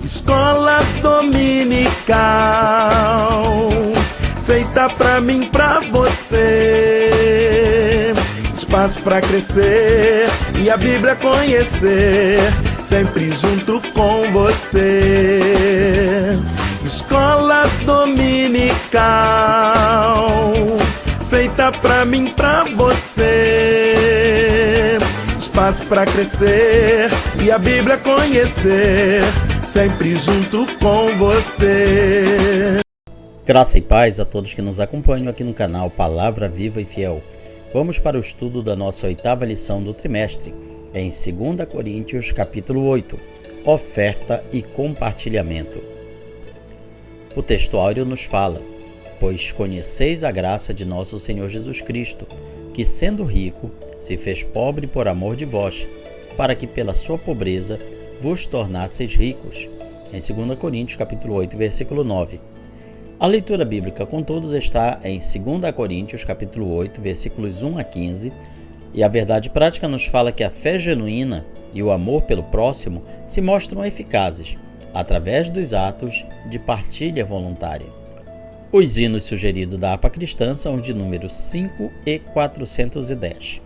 Escola dominical, feita pra mim, pra você. Espaço pra crescer e a Bíblia conhecer, sempre junto com você. Escola dominical, feita pra mim, pra você. Espaço pra crescer e a Bíblia conhecer, sempre junto com você. Graça e paz a todos que nos acompanham aqui no canal Palavra Viva e Fiel. Vamos para o estudo da nossa 8ª lição do trimestre, em 2 Coríntios, capítulo 8, oferta e compartilhamento. O texto áureo nos fala: pois conheceis a graça de nosso Senhor Jesus Cristo, que sendo rico, se fez pobre por amor de vós, para que pela sua pobreza vos tornasseis ricos. Em 2 Coríntios, capítulo 8, versículo 9. A leitura bíblica com todos está em 2 Coríntios, capítulo 8, versículos 1 a 15, e a verdade prática nos fala que a fé genuína e o amor pelo próximo se mostram eficazes através dos atos de partilha voluntária. Os hinos sugeridos da APA Cristã são os de número 5 e 410.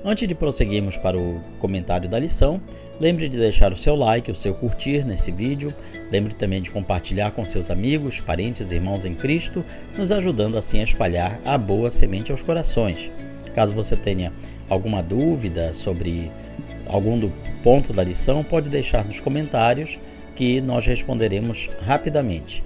Antes de prosseguirmos para o comentário da lição, lembre de deixar o seu like, o seu curtir nesse vídeo. Lembre também de compartilhar com seus amigos, parentes e irmãos em Cristo, nos ajudando assim a espalhar a boa semente aos corações. Caso você tenha alguma dúvida sobre algum do ponto da lição, pode deixar nos comentários que nós responderemos rapidamente.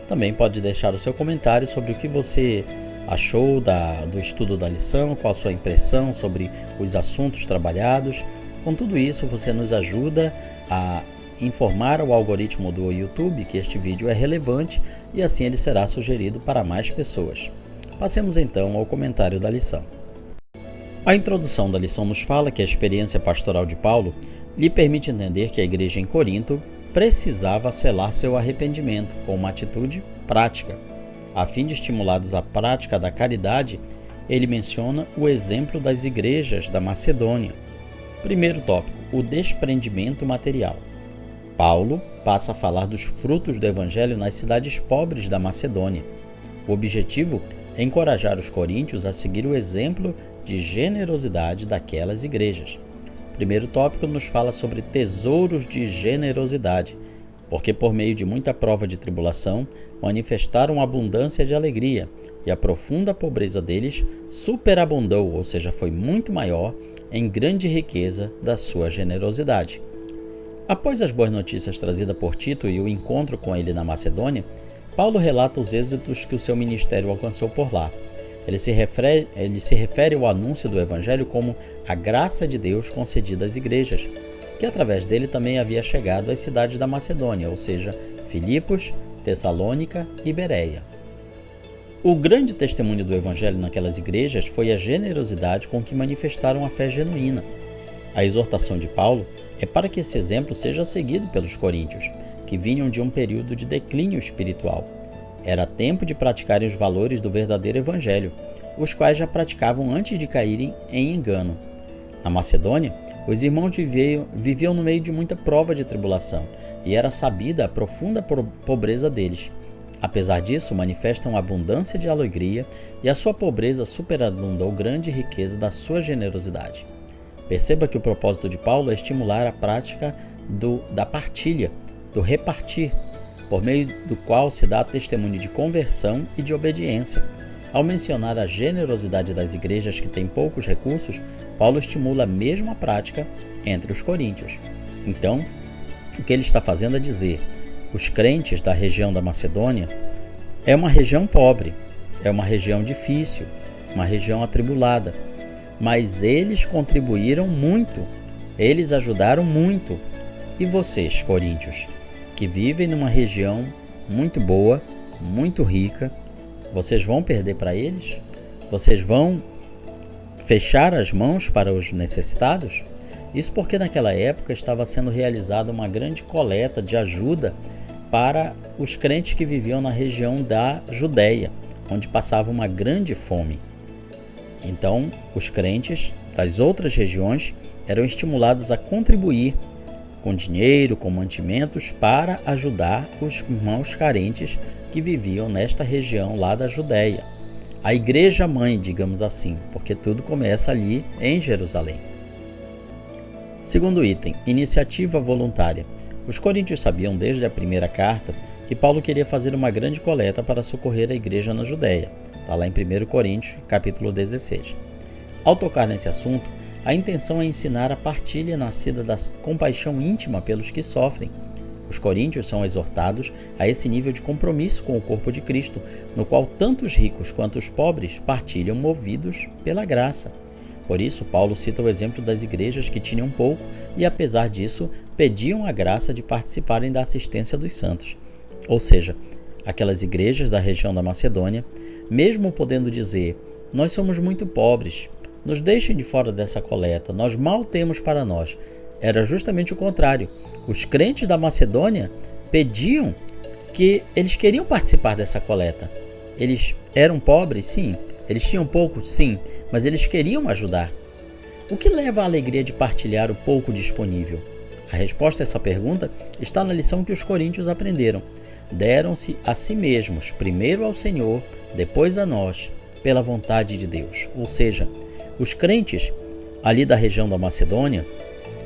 Também pode deixar o seu comentário sobre o que você achou do estudo da lição, qual a sua impressão sobre os assuntos trabalhados. Com tudo isso, você nos ajuda a informar ao algoritmo do YouTube que este vídeo é relevante e assim ele será sugerido para mais pessoas. Passemos então ao comentário da lição. A introdução da lição nos fala que a experiência pastoral de Paulo lhe permite entender que a igreja em Corinto precisava selar seu arrependimento com uma atitude prática. A fim de estimulados à prática da caridade, ele menciona o exemplo das igrejas da Macedônia. Primeiro tópico, o desprendimento material. Paulo passa a falar dos frutos do evangelho nas cidades pobres da Macedônia. O objetivo é encorajar os coríntios a seguir o exemplo de generosidade daquelas igrejas. Primeiro tópico nos fala sobre tesouros de generosidade, porque por meio de muita prova de tribulação, manifestaram abundância de alegria, e a profunda pobreza deles superabundou, ou seja, foi muito maior, em grande riqueza da sua generosidade. Após as boas notícias trazidas por Tito e o encontro com ele na Macedônia, Paulo relata os êxitos que o seu ministério alcançou por lá. Ele se refere ao anúncio do Evangelho como a graça de Deus concedida às igrejas, que através dele também havia chegado às cidades da Macedônia, ou seja, Filipos, Tessalônica e Bereia. O grande testemunho do Evangelho naquelas igrejas foi a generosidade com que manifestaram a fé genuína. A exortação de Paulo é para que esse exemplo seja seguido pelos coríntios, que vinham de um período de declínio espiritual. Era tempo de praticarem os valores do verdadeiro Evangelho, os quais já praticavam antes de caírem em engano. Na Macedônia, os irmãos viviam no meio de muita prova de tribulação, e era sabida a profunda pobreza deles. Apesar disso, manifestam abundância de alegria, e a sua pobreza superabundou grande riqueza da sua generosidade. Perceba que o propósito de Paulo é estimular a prática da partilha, do repartir, por meio do qual se dá testemunho de conversão e de obediência. Ao mencionar a generosidade das igrejas que têm poucos recursos, Paulo estimula a mesma prática entre os coríntios. Então, o que ele está fazendo é dizer: os crentes da região da Macedônia é uma região pobre, é uma região difícil, uma região atribulada, mas eles contribuíram muito, eles ajudaram muito. E vocês, coríntios, que vivem numa região muito boa, muito rica, vocês vão perder para eles? Vocês vão fechar as mãos para os necessitados? Isso porque naquela época estava sendo realizada uma grande coleta de ajuda para os crentes que viviam na região da Judéia, onde passava uma grande fome. Então, os crentes das outras regiões eram estimulados a contribuir com dinheiro, com mantimentos, para ajudar os irmãos carentes que viviam nesta região lá da Judéia. A igreja mãe, digamos assim, porque tudo começa ali em Jerusalém. Segundo item, iniciativa voluntária. Os coríntios sabiam desde a primeira carta que Paulo queria fazer uma grande coleta para socorrer a igreja na Judéia. Está lá em 1 Coríntios, capítulo 16. Ao tocar nesse assunto, a intenção é ensinar a partilha nascida da compaixão íntima pelos que sofrem. Os coríntios são exortados a esse nível de compromisso com o corpo de Cristo, no qual tanto os ricos quanto os pobres partilham movidos pela graça. Por isso, Paulo cita o exemplo das igrejas que tinham pouco e, apesar disso, pediam a graça de participarem da assistência dos santos. Ou seja, aquelas igrejas da região da Macedônia, mesmo podendo dizer: nós somos muito pobres, nos deixem de fora dessa coleta, nós mal temos para nós. Era justamente o contrário. Os crentes da Macedônia pediam que eles queriam participar dessa coleta. Eles eram pobres, sim. Eles tinham pouco, sim. Mas eles queriam ajudar. O que leva à alegria de partilhar o pouco disponível? A resposta a essa pergunta está na lição que os coríntios aprenderam. Deram-se a si mesmos, primeiro ao Senhor, depois a nós, pela vontade de Deus. Ou seja, os crentes ali da região da Macedônia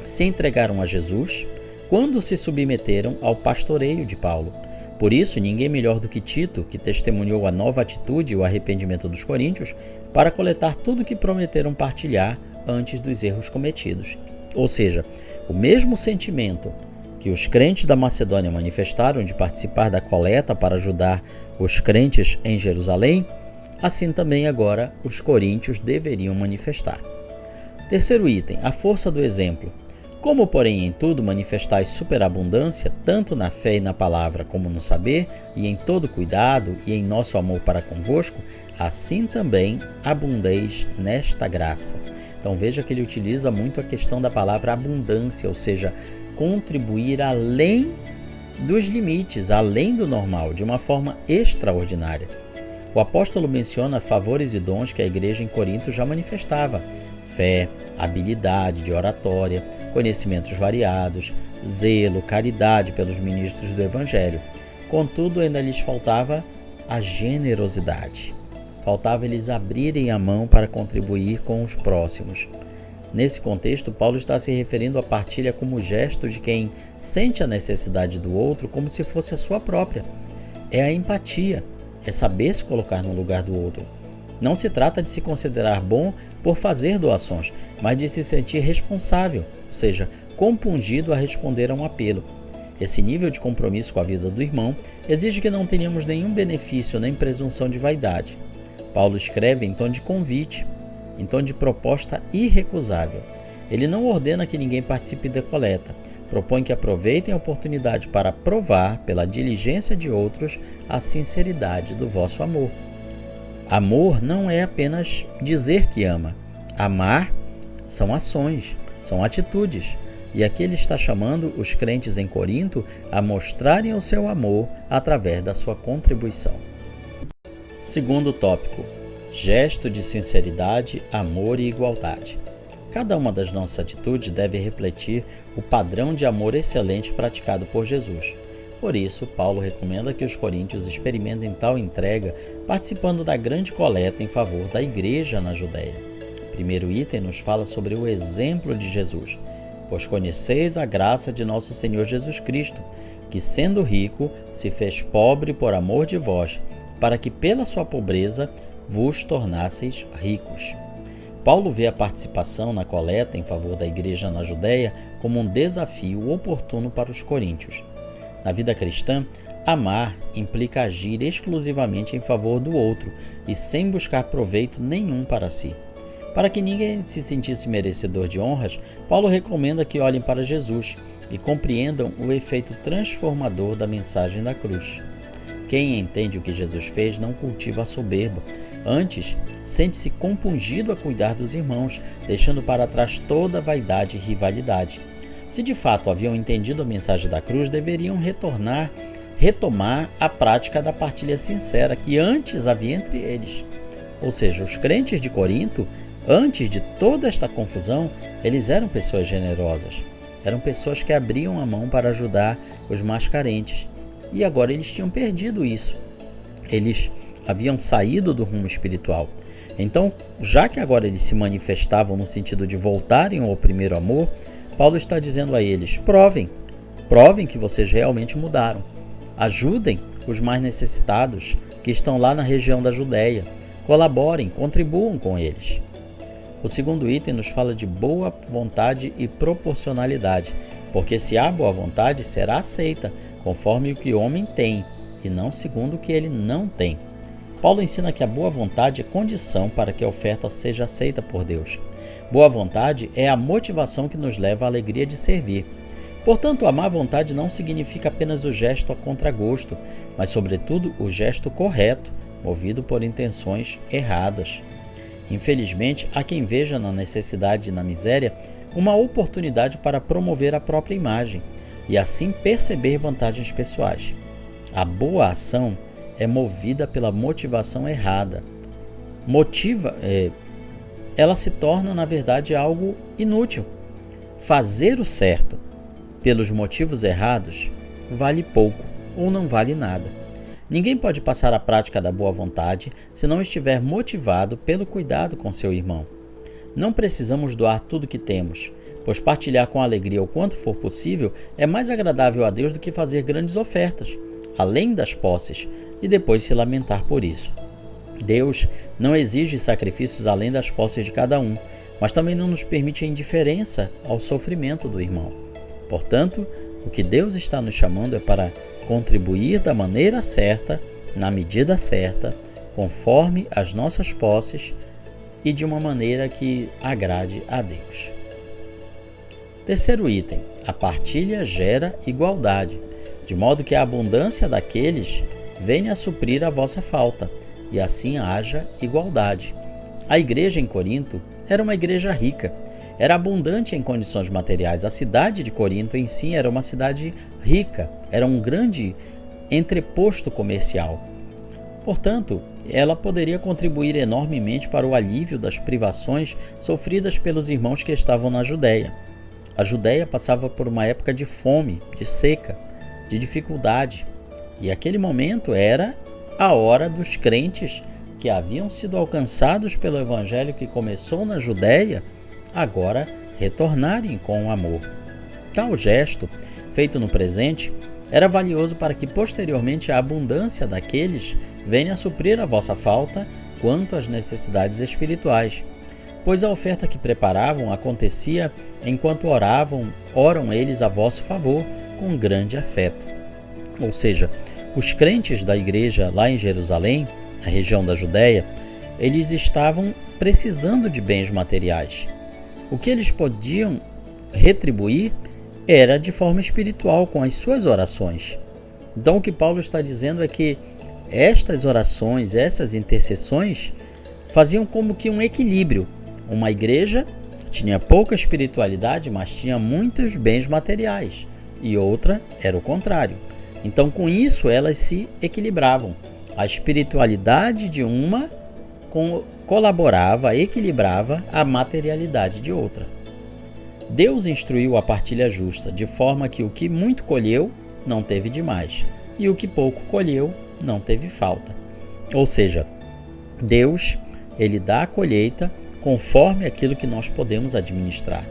se entregaram a Jesus quando se submeteram ao pastoreio de Paulo. Por isso, ninguém melhor do que Tito, que testemunhou a nova atitude e o arrependimento dos coríntios, para coletar tudo o que prometeram partilhar antes dos erros cometidos. Ou seja, o mesmo sentimento que os crentes da Macedônia manifestaram de participar da coleta para ajudar os crentes em Jerusalém, assim também agora os coríntios deveriam manifestar. Terceiro item, a força do exemplo. Como, porém, em tudo manifestais superabundância, tanto na fé e na palavra como no saber, e em todo cuidado e em nosso amor para convosco, assim também abundeis nesta graça. Então veja que ele utiliza muito a questão da palavra abundância, ou seja, contribuir além dos limites, além do normal, de uma forma extraordinária. O apóstolo menciona favores e dons que a igreja em Corinto já manifestava: fé, habilidade de oratória, conhecimentos variados, zelo, caridade pelos ministros do Evangelho. Contudo, ainda lhes faltava a generosidade. Faltava eles abrirem a mão para contribuir com os próximos. Nesse contexto, Paulo está se referindo à partilha como gesto de quem sente a necessidade do outro como se fosse a sua própria. É a empatia, é saber se colocar no lugar do outro. Não se trata de se considerar bom por fazer doações, mas de se sentir responsável, ou seja, compungido a responder a um apelo. Esse nível de compromisso com a vida do irmão exige que não tenhamos nenhum benefício nem presunção de vaidade. Paulo escreve em tom de convite, em tom de proposta irrecusável. Ele não ordena que ninguém participe da coleta, propõe que aproveitem a oportunidade para provar, pela diligência de outros, a sinceridade do vosso amor. Amor não é apenas dizer que ama. Amar são ações, são atitudes. E aqui ele está chamando os crentes em Corinto a mostrarem o seu amor através da sua contribuição. Segundo tópico, gesto de sinceridade, amor e igualdade. Cada uma das nossas atitudes deve refletir o padrão de amor excelente praticado por Jesus. Por isso, Paulo recomenda que os coríntios experimentem tal entrega participando da grande coleta em favor da igreja na Judéia. O primeiro item nos fala sobre o exemplo de Jesus. Pois conheceis a graça de nosso Senhor Jesus Cristo, que sendo rico, se fez pobre por amor de vós, para que pela sua pobreza vos tornasseis ricos. Paulo vê a participação na coleta em favor da igreja na Judéia como um desafio oportuno para os coríntios. Na vida cristã, amar implica agir exclusivamente em favor do outro e sem buscar proveito nenhum para si. Para que ninguém se sentisse merecedor de honras, Paulo recomenda que olhem para Jesus e compreendam o efeito transformador da mensagem da cruz. Quem entende o que Jesus fez não cultiva a soberba. Antes, sente-se compungido a cuidar dos irmãos, deixando para trás toda vaidade e rivalidade. Se de fato haviam entendido a mensagem da cruz, deveriam retomar a prática da partilha sincera que antes havia entre eles. Ou seja, os crentes de Corinto, antes de toda esta confusão, eles eram pessoas generosas. Eram pessoas que abriam a mão para ajudar os mais carentes. E agora eles tinham perdido isso. Eles haviam saído do rumo espiritual. Então, já que agora eles se manifestavam no sentido de voltarem ao primeiro amor, Paulo está dizendo a eles: provem que vocês realmente mudaram. Ajudem os mais necessitados que estão lá na região da Judéia. Colaborem, contribuam com eles. O segundo item nos fala de boa vontade e proporcionalidade, porque se há boa vontade, será aceita, conforme o que o homem tem, e não segundo o que ele não tem. Paulo ensina que a boa vontade é condição para que a oferta seja aceita por Deus. Boa vontade é a motivação que nos leva à alegria de servir. Portanto, a má vontade não significa apenas o gesto a contragosto, mas, sobretudo, o gesto correto, movido por intenções erradas. Infelizmente, há quem veja na necessidade e na miséria uma oportunidade para promover a própria imagem e assim perceber vantagens pessoais. A boa ação é movida pela motivação errada. Ela se torna, na verdade, algo inútil. Fazer o certo pelos motivos errados vale pouco ou não vale nada. Ninguém pode passar a prática da boa vontade se não estiver motivado pelo cuidado com seu irmão. Não precisamos doar tudo que temos, pois partilhar com alegria o quanto for possível é mais agradável a Deus do que fazer grandes ofertas, além das posses, e depois se lamentar por isso. Deus não exige sacrifícios além das posses de cada um, mas também não nos permite a indiferença ao sofrimento do irmão. Portanto, o que Deus está nos chamando é para contribuir da maneira certa, na medida certa, conforme as nossas posses e de uma maneira que agrade a Deus. Terceiro item: a partilha gera igualdade, de modo que a abundância daqueles venha a suprir a vossa falta, e assim haja igualdade. A igreja em Corinto era uma igreja rica, era abundante em condições materiais. A cidade de Corinto em si era uma cidade rica, era um grande entreposto comercial. Portanto, ela poderia contribuir enormemente para o alívio das privações sofridas pelos irmãos que estavam na Judéia. A Judéia passava por uma época de fome, de seca, de dificuldade, e aquele momento era a hora dos crentes que haviam sido alcançados pelo evangelho que começou na Judéia agora retornarem com amor. Tal gesto, feito no presente, era valioso para que posteriormente a abundância daqueles venha a suprir a vossa falta quanto às necessidades espirituais, pois a oferta que preparavam acontecia enquanto oram eles a vosso favor com grande afeto. Ou seja, os crentes da igreja lá em Jerusalém, na região da Judéia, eles estavam precisando de bens materiais. O que eles podiam retribuir era de forma espiritual, com as suas orações. Então o que Paulo está dizendo é que estas orações, essas intercessões, faziam como que um equilíbrio. Uma igreja tinha pouca espiritualidade, mas tinha muitos bens materiais, e outra era o contrário. Então com isso elas se equilibravam. A espiritualidade de uma colaborava, equilibrava a materialidade de outra. Deus instruiu a partilha justa, de forma que o que muito colheu não teve demais, e o que pouco colheu não teve falta. Ou seja, Deus, ele dá a colheita conforme aquilo que nós podemos administrar.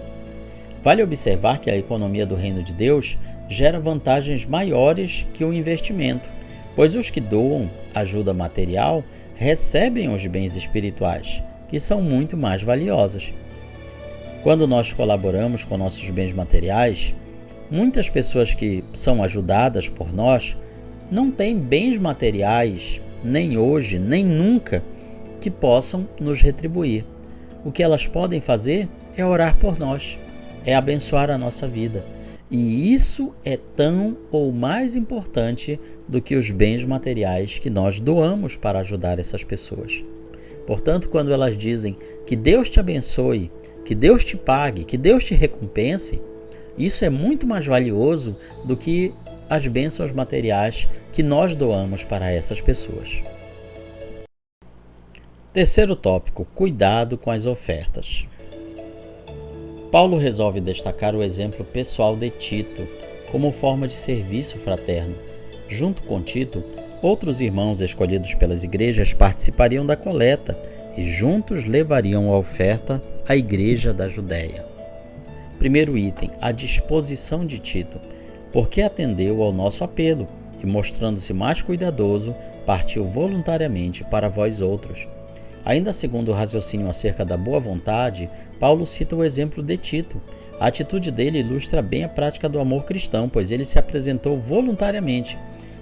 Vale observar que a economia do reino de Deus gera vantagens maiores que o investimento, pois os que doam ajuda material recebem os bens espirituais, que são muito mais valiosos. Quando nós colaboramos com nossos bens materiais, muitas pessoas que são ajudadas por nós não têm bens materiais, nem hoje, nem nunca, que possam nos retribuir. O que elas podem fazer é orar por nós, é abençoar a nossa vida. E isso é tão ou mais importante do que os bens materiais que nós doamos para ajudar essas pessoas. Portanto, quando elas dizem que Deus te abençoe, que Deus te pague, que Deus te recompense, isso é muito mais valioso do que as bênçãos materiais que nós doamos para essas pessoas. Terceiro tópico: cuidado com as ofertas. Paulo resolve destacar o exemplo pessoal de Tito como forma de serviço fraterno. Junto com Tito, outros irmãos escolhidos pelas igrejas participariam da coleta e juntos levariam a oferta à igreja da Judéia. Primeiro item, a disposição de Tito, porque atendeu ao nosso apelo e, mostrando-se mais cuidadoso, partiu voluntariamente para vós outros. Ainda segundo o raciocínio acerca da boa vontade, Paulo cita o exemplo de Tito. A atitude dele ilustra bem a prática do amor cristão, pois ele se apresentou voluntariamente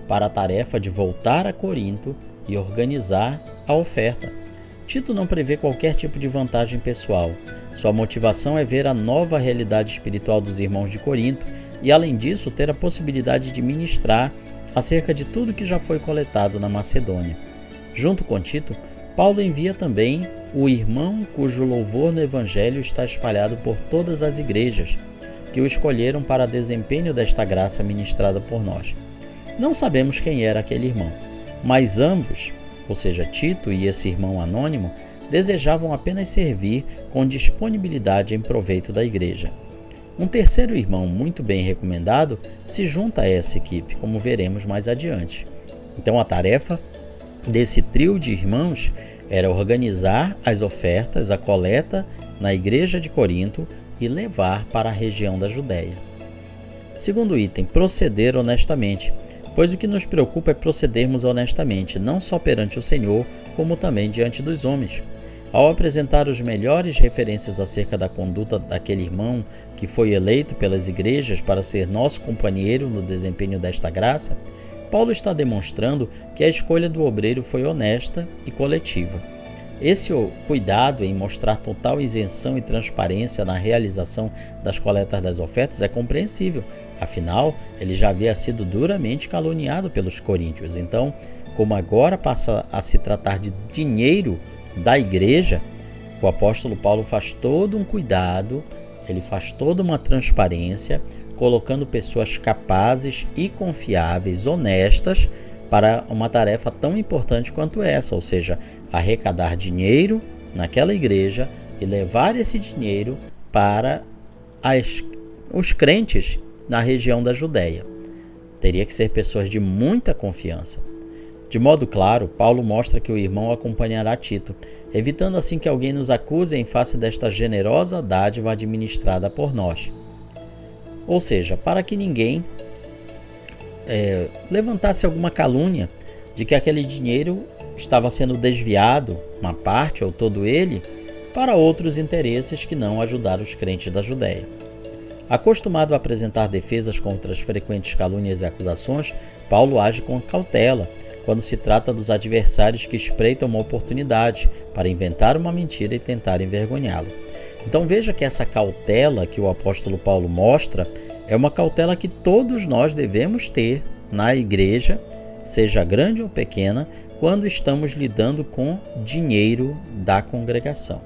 para a tarefa de voltar a Corinto e organizar a oferta. Tito não prevê qualquer tipo de vantagem pessoal. Sua motivação é ver a nova realidade espiritual dos irmãos de Corinto e, além disso, ter a possibilidade de ministrar acerca de tudo que já foi coletado na Macedônia. Junto com Tito, Paulo envia também o irmão cujo louvor no Evangelho está espalhado por todas as igrejas, que o escolheram para desempenho desta graça ministrada por nós. Não sabemos quem era aquele irmão, mas ambos, ou seja, Tito e esse irmão anônimo, desejavam apenas servir com disponibilidade em proveito da igreja. Um terceiro irmão muito bem recomendado se junta a essa equipe, como veremos mais adiante. Então a tarefa desse trio de irmãos era organizar as ofertas, a coleta na igreja de Corinto e levar para a região da Judéia. Segundo item, proceder honestamente, pois o que nos preocupa é procedermos honestamente, não só perante o Senhor, como também diante dos homens. Ao apresentar as melhores referências acerca da conduta daquele irmão que foi eleito pelas igrejas para ser nosso companheiro no desempenho desta graça, Paulo está demonstrando que a escolha do obreiro foi honesta e coletiva. Esse cuidado em mostrar total isenção e transparência na realização das coletas das ofertas é compreensível. Afinal, ele já havia sido duramente caluniado pelos coríntios. Então, como agora passa a se tratar de dinheiro da igreja, o apóstolo Paulo faz todo um cuidado, ele faz toda uma transparência, colocando pessoas capazes e confiáveis, honestas, para uma tarefa tão importante quanto essa, ou seja, arrecadar dinheiro naquela igreja e levar esse dinheiro para os crentes na região da Judéia. Teria que ser pessoas de muita confiança. De modo claro, Paulo mostra que o irmão acompanhará Tito, evitando assim que alguém nos acuse em face desta generosa dádiva administrada por nós. Ou seja, para que ninguém levantasse alguma calúnia de que aquele dinheiro estava sendo desviado, uma parte ou todo ele, para outros interesses que não ajudar os crentes da Judéia. Acostumado a apresentar defesas contra as frequentes calúnias e acusações, Paulo age com cautela quando se trata dos adversários que espreitam uma oportunidade para inventar uma mentira e tentar envergonhá-lo. Então veja que essa cautela que o apóstolo Paulo mostra é uma cautela que todos nós devemos ter na igreja, seja grande ou pequena, quando estamos lidando com dinheiro da congregação.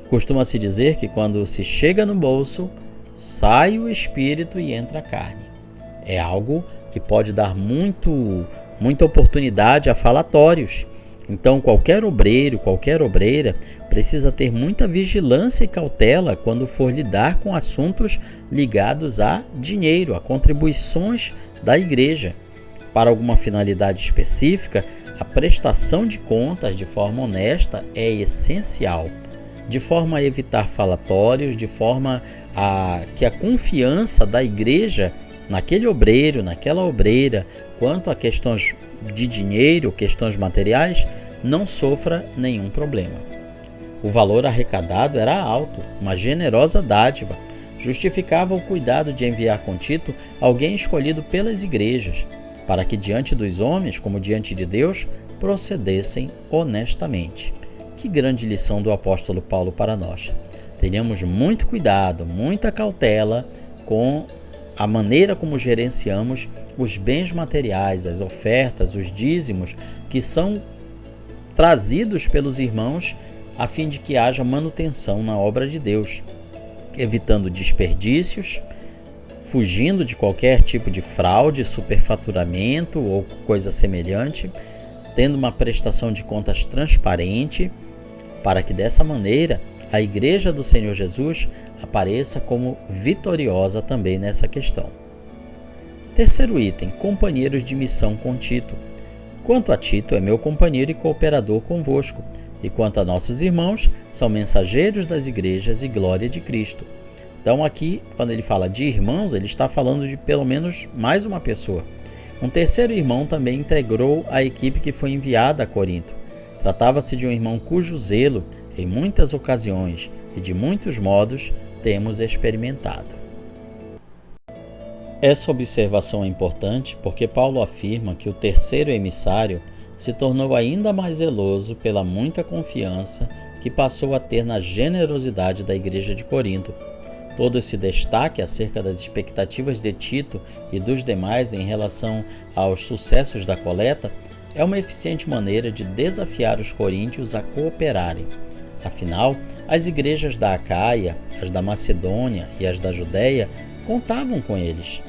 Costuma-se dizer que quando se chega no bolso, sai o espírito e entra a carne. É algo que pode dar muita oportunidade a falatórios. Então, qualquer obreiro, qualquer obreira precisa ter muita vigilância e cautela quando for lidar com assuntos ligados a dinheiro, a contribuições da igreja. Para alguma finalidade específica, a prestação de contas de forma honesta é essencial, de forma a evitar falatórios, de forma a que a confiança da igreja naquele obreiro, naquela obreira, quanto a questões de dinheiro, questões materiais, não sofra nenhum problema. O valor arrecadado era alto, uma generosa dádiva, justificava o cuidado de enviar com Tito alguém escolhido pelas igrejas, para que diante dos homens, como diante de Deus, procedessem honestamente. Que grande lição do apóstolo Paulo para nós. Tenhamos muito cuidado, muita cautela com a maneira como gerenciamos os bens materiais, as ofertas, os dízimos que são trazidos pelos irmãos a fim de que haja manutenção na obra de Deus, evitando desperdícios, fugindo de qualquer tipo de fraude, superfaturamento ou coisa semelhante, tendo uma prestação de contas transparente, para que dessa maneira a Igreja do Senhor Jesus apareça como vitoriosa também nessa questão. Terceiro item, companheiros de missão com Tito. Quanto a Tito, é meu companheiro e cooperador convosco, e quanto a nossos irmãos, são mensageiros das igrejas e glória de Cristo. Então aqui, quando ele fala de irmãos, ele está falando de pelo menos mais uma pessoa. Um terceiro irmão também integrou a equipe que foi enviada a Corinto. Tratava-se de um irmão cujo zelo, em muitas ocasiões e de muitos modos, temos experimentado. Essa observação é importante porque Paulo afirma que o terceiro emissário se tornou ainda mais zeloso pela muita confiança que passou a ter na generosidade da igreja de Corinto. Todo esse destaque acerca das expectativas de Tito e dos demais em relação aos sucessos da coleta é uma eficiente maneira de desafiar os coríntios a cooperarem. Afinal, as igrejas da Acaia, as da Macedônia e as da Judéia contavam com eles.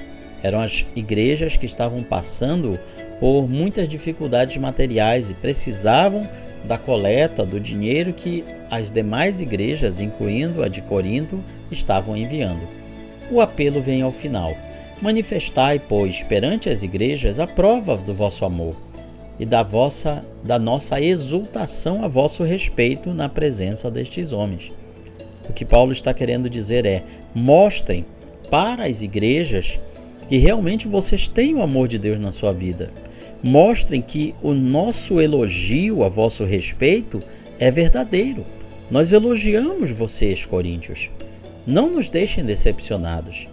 Eram as igrejas que estavam passando por muitas dificuldades materiais e precisavam da coleta do dinheiro que as demais igrejas, incluindo a de Corinto, estavam enviando. O apelo vem ao final. Manifestai, pois, perante as igrejas a prova do vosso amor e da nossa exultação a vosso respeito na presença destes homens. O que Paulo está querendo dizer é: mostrem para as igrejas que realmente vocês têm o amor de Deus na sua vida. Mostrem que o nosso elogio a vosso respeito é verdadeiro. Nós elogiamos vocês, coríntios. Não nos deixem decepcionados.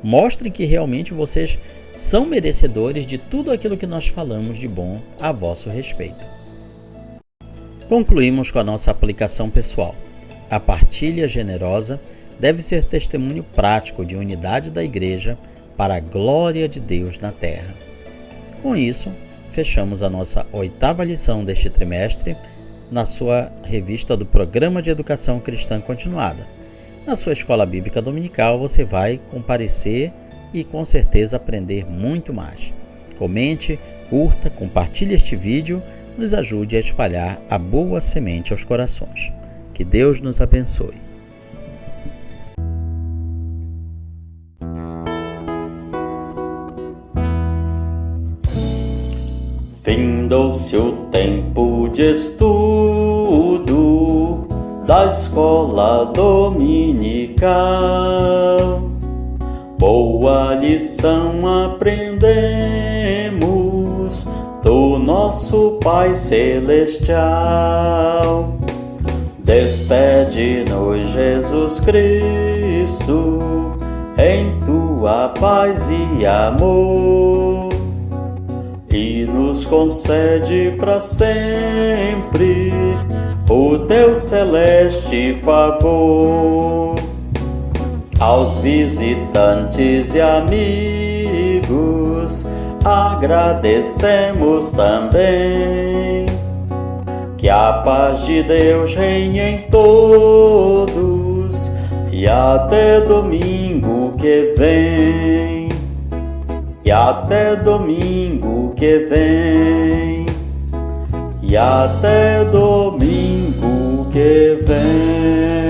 Mostrem que realmente vocês são merecedores de tudo aquilo que nós falamos de bom a vosso respeito. Concluímos com a nossa aplicação pessoal. A partilha generosa deve ser testemunho prático de unidade da igreja para a glória de Deus na terra. Com isso, fechamos a nossa 8ª lição deste trimestre na sua revista do Programa de Educação Cristã Continuada. Na sua escola bíblica dominical você vai comparecer e com certeza aprender muito mais. Comente, curta, compartilhe este vídeo, nos ajude a espalhar a boa semente aos corações. Que Deus nos abençoe. Findou-se o tempo de estudo da escola dominical. Boa lição aprendemos do nosso Pai Celestial. Despede-nos, Jesus Cristo, em tua paz e amor, e nos concede para sempre o teu celeste favor. Aos visitantes e amigos agradecemos também. Que a paz de Deus reine em todos e até domingo que vem. E até domingo que vem. E até domingo que vem.